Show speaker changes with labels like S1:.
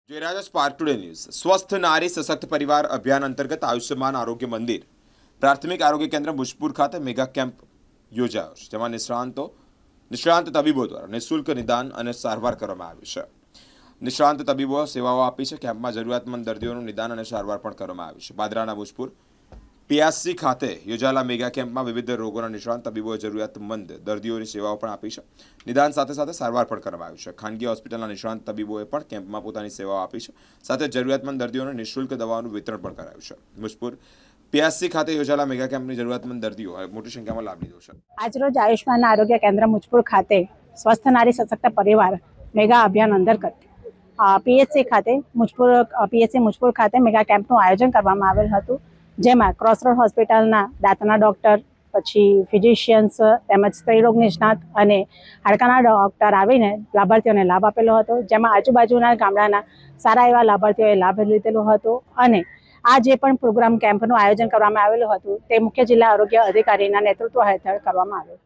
S1: Jayraj spark today news. स्वस्थ नारी सशक्त परिवार अभियान अंतर्गत आयुष्मान आरोग्य मंदिर प्राथमिक आरोग्य केन्द्र भुजपुर खाते मेगा केम्प योजायो छे, जेमां निष्णात तबीबो द्वारा निःशुल्क निदान और सारवार करवामां आवी छे। निष्णात तबीबो सेवाओं आपी छे। केम्पमां जरूरियातमंद दर्दीओनुं निदान और सारवार पण करवामां आवी छे। पादराना भुजपुर पीएचसी खाते योजाયેલા मेगा केम्पमां विविध रोगोना निष्णात तबीबोए जरूरियातमंद दर्दीओनी सेवाओं पण आपी छे। निदान साथे साथे सारवार पण करवामां आवी छे। खानगी होस्पिટલના निष्णात तबीबोए पण केम्पमां पोतानी सेवाओं आपी छे। साथे जरूरियातमंद दर्दीओने निःशुल्क दवाओनुं वितरण पण करायुं छे। भुजपुर पीएचसी खाते योजाયેલા मेगा केम्पनी जरूरियातमंद दर्दीओ मोटी संख्यामां लाभ लीधो छे।
S2: આજરોજ આયુષ્માન આરોગ્ય કેન્દ્ર મુજપુર ખાતે સ્વસ્થ નારી સશક્ત પરિવાર મેગા અભિયાન અંતર્ગત પીએચસી મુજપુર ખાતે મેગા કેમ્પનું આયોજન કરવામાં આવેલ હતું, જેમાં ક્રોસરોડ હોસ્પિટલના દાંતના ડૉક્ટર, પછી ફિઝિશિયન્સ તેમજ સ્ત્રીરોગ નિષ્ણાત અને હાડકાના ડૉક્ટર આવીને લાભાર્થીઓને લાભ આપેલો હતો, જેમાં આજુબાજુના ગામડાના સારા એવા લાભાર્થીઓએ લાભ લીધેલો હતો. અને આ જે પણ પ્રોગ્રામ કેમ્પનું આયોજન કરવામાં આવેલું હતું તે મુખ્ય જિલ્લા આરોગ્ય અધિકારીના નેતૃત્વ હેઠળ કરવામાં આવ્યું.